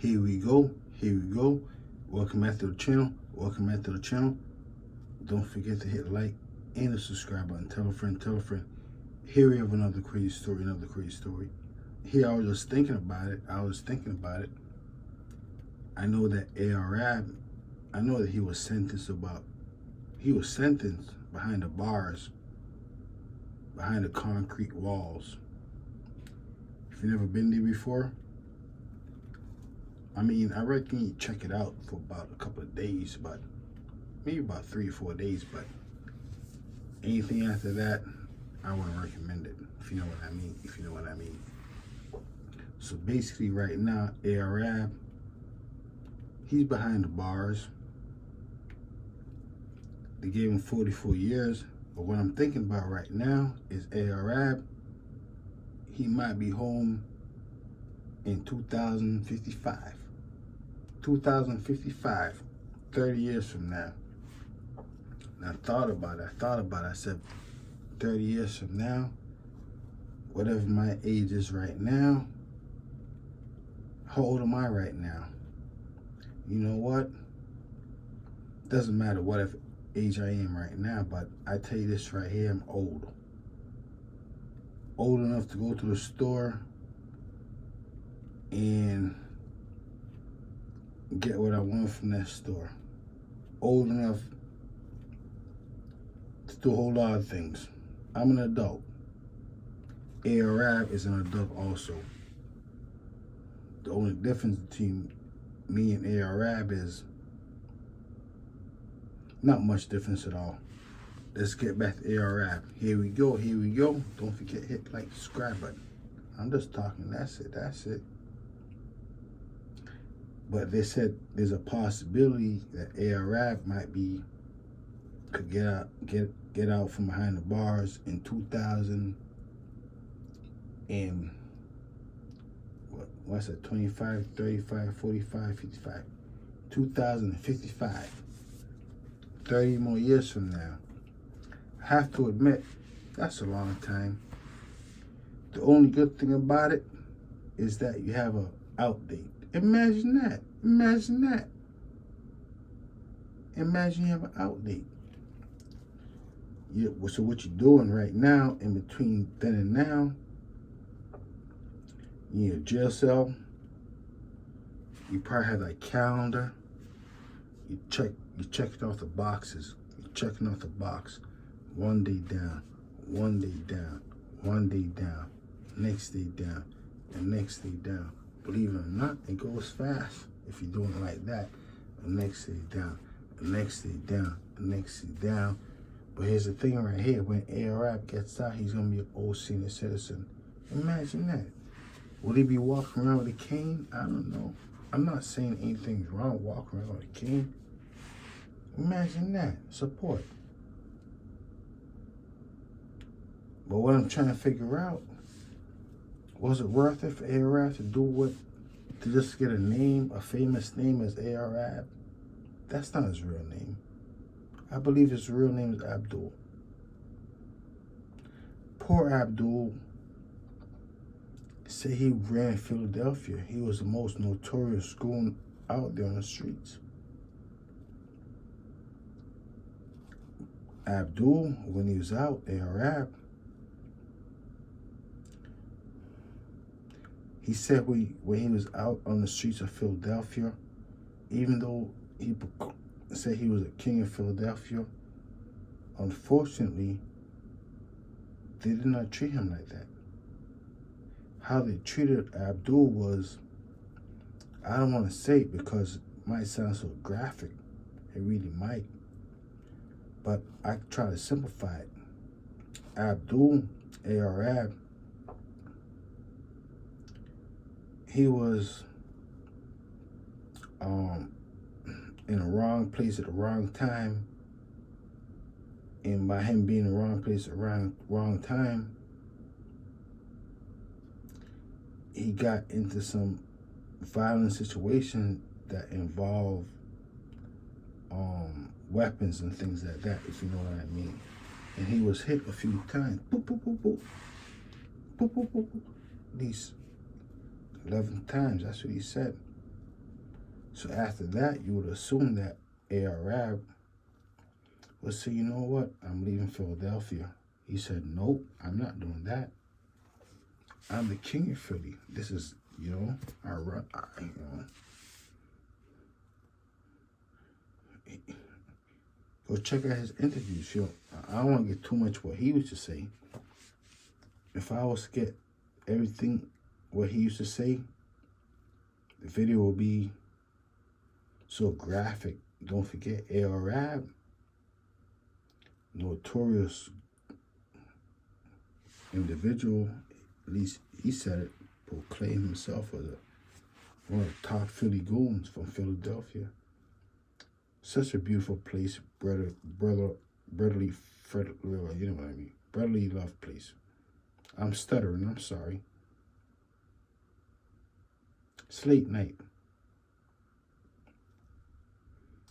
Here we go. Welcome back to the channel. Don't forget to hit like and the subscribe button. Tell a friend. Here we have another crazy story. Here I was just thinking about it. I know that Arab, I know that he was sentenced behind the bars, behind the concrete walls. If you've never been there before, I reckon you check it out for about a couple of days, but maybe about 3 or 4 days. But anything after that, I wouldn't recommend it. If you know what I mean. So basically, right now, Arab, he's behind the bars. They gave him 44 years. But what I'm thinking about right now is Arab, he might be home in 2055. 30 years from now. And I thought about it. I said, 30 years from now, whatever my age is right now, how old am I right now? You know what? Doesn't matter whatever age I am right now, but I tell you this right here, I'm old. Old enough to go to the store and get what I want from that store. Old enough to do a whole lot of things. I'm an adult. Arab is an adult also. The only difference between me and Arab is not much difference at all. Let's get back to Arab. Here we go. Don't forget to hit like, subscribe button. I'm just talking. That's it. But they said there's a possibility that Arab could get out from behind the bars in 2000 and what's it, 25, 35, 45, 55, 2055, 30 more years from now. I have to admit, that's a long time. The only good thing about it is that you have a outdate. Imagine that. Imagine you have an outdate. So what you're doing right now, in between then and now, you need a jail cell. You probably have that calendar. You're checking off the boxes. You're checking off the box. 1 day down, 1 day down, 1 day down, next day down, and next day down. Believe it or not, it goes fast if you're doing it like that. The next day down, the next day down, the next day down. But here's the thing right here. When Arab gets out, he's going to be an old senior citizen. Imagine that. Will he be walking around with a cane? I don't know. I'm not saying anything's wrong walking around with a cane. Imagine that. Support. But what I'm trying to figure out, was it worth it for Arab to just get a famous name as Arab? That's not his real name. I believe his real name is Abdul. Poor Abdul said he ran Philadelphia. He was the most notorious goon out there on the streets. Abdul, when he was out, Arab, he said when he was out on the streets of Philadelphia, even though he said he was a king of Philadelphia, unfortunately, they did not treat him like that. How they treated Abdul was, I don't want to say it because it might sound so graphic. It really might. But I try to simplify it. Abdul, Arab, he was in the wrong place at the wrong time. And by him being in the wrong place at the wrong time, he got into some violent situation that involved weapons and things like that, if you know what I mean. And he was hit a few times. Boop, boop, boop, boop. Boop, boop, boop, boop. These 11 times, that's what he said. So after that, you would assume that Arab would say, you know what, I'm leaving Philadelphia. He said, nope, I'm not doing that. I'm the king of Philly. This is, I run, go check out his interviews. I don't want to get too much what he used to say. If I was to get everything what he used to say, the video will be so graphic. Don't forget, Arab, notorious individual, at least he said it, proclaimed himself as one of the top Philly goons from Philadelphia. Such a beautiful place, brotherly, you know what I mean, brotherly love place. I'm stuttering, I'm sorry. It's late night.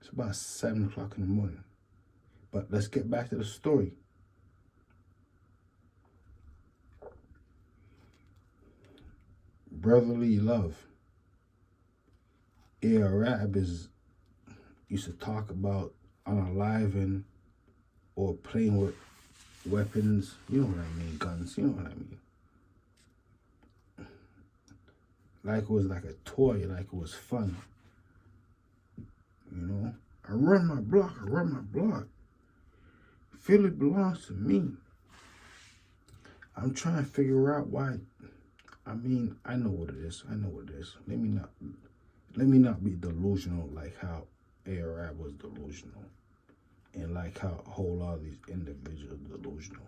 It's about 7 o'clock in the morning. But let's get back to the story. Brotherly love. Arab used to talk about unaliving or playing with weapons. You know what I mean? Guns. You know what I mean? Like it was like a toy, like it was fun. I run my block. Philly belongs to me. I'm trying to figure out why. I mean, I know what it is. Let me not be delusional like how Arab was delusional. And like how a whole lot of these individuals are delusional.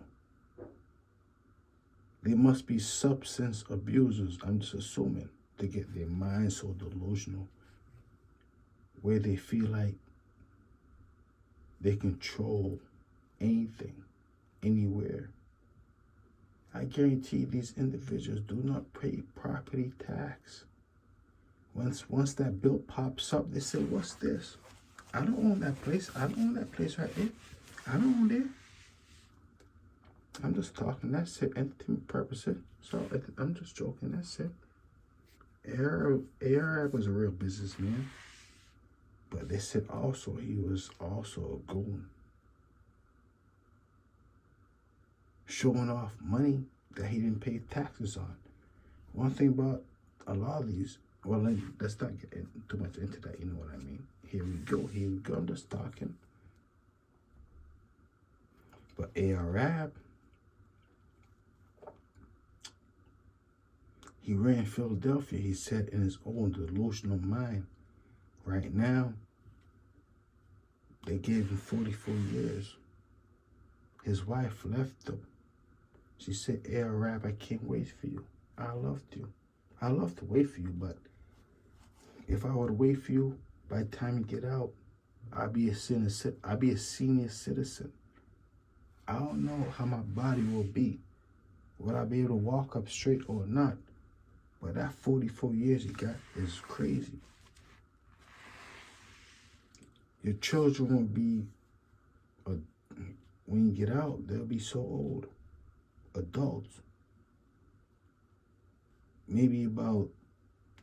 They must be substance abusers, I'm just assuming, to get their minds so delusional where they feel like they control anything, anywhere. I guarantee these individuals do not pay property tax. Once that bill pops up, they say, what's this? I don't own that place. I don't own that place right there. I don't own it. I'm just talking. That's it. Entertainment purposes. So I'm just joking. That's it. Arab was a real businessman. But they said also he was also a goon. Showing off money that he didn't pay taxes on. One thing about a lot of these, well, let's not get too much into that, you know what I mean? Here we go, I'm just talking. But Arab, he ran Philadelphia, he said in his own delusional mind. Right now, they gave him 44 years. His wife left him. She said, Arab, I can't wait for you. I loved you. I love to wait for you, but if I were to wait for you, by the time you get out, I'll be a senior citizen. I don't know how my body will be. Will I be able to walk up straight or not? But that 44 years you got is crazy. Your children will be, when you get out, they'll be so old. Adults. Maybe about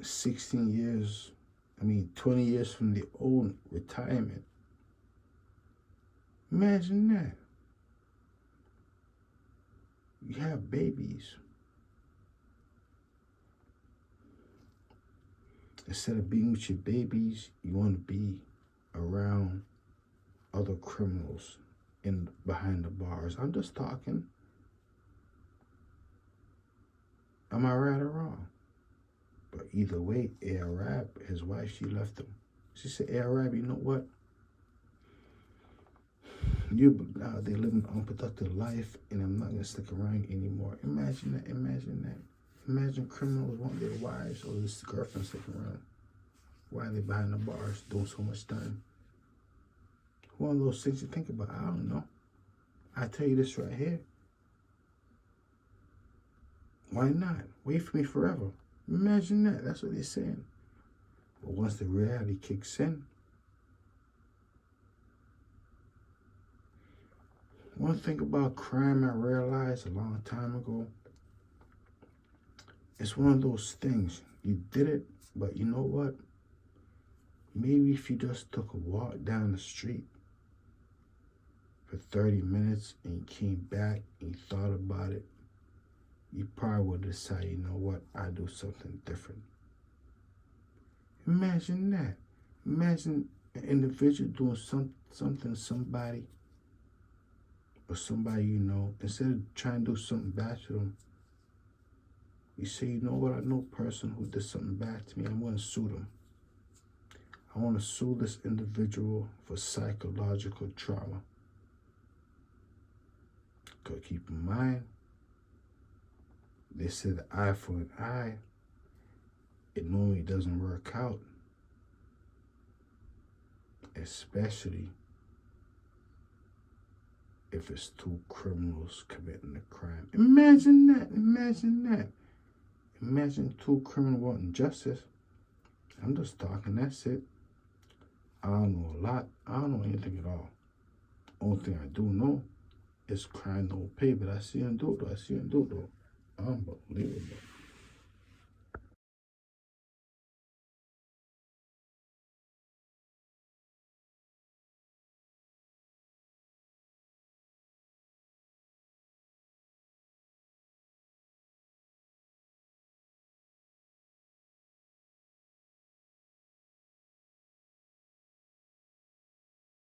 20 years from their own retirement. Imagine that. You have babies. Instead of being with your babies, you want to be around other criminals behind the bars. I'm just talking. Am I right or wrong? But either way, Arab, his wife, she left him. She said, Arab, you know what? They're living an unproductive life, and I'm not going to stick around anymore. Imagine that. Imagine criminals want their wives or this girlfriend sticking around. Why are they behind the bars doing so much time? One of those things you think about, I don't know. I tell you this right here. Why not? Wait for me forever. Imagine that. That's what they're saying. But once the reality kicks in, one thing about crime I realized a long time ago, it's one of those things. You did it, but you know what? Maybe if you just took a walk down the street for 30 minutes and you came back and you thought about it, you probably would decide, you know what, I do something different. Imagine that. Imagine an individual doing something to somebody or somebody you know, instead of trying to do something bad to them, you say, you know what, I know a person who did something bad to me, I'm going to sue them. I want to sue this individual for psychological trauma. Because keep in mind, they said eye for an eye, it normally doesn't work out. Especially if it's two criminals committing a crime. Imagine that. Imagine that. Imagine two criminals wanting justice. I'm just talking, that's it. I don't know a lot. I don't know anything at all. Only thing I do know is crime don't pay, but I see him do it though. Unbelievable.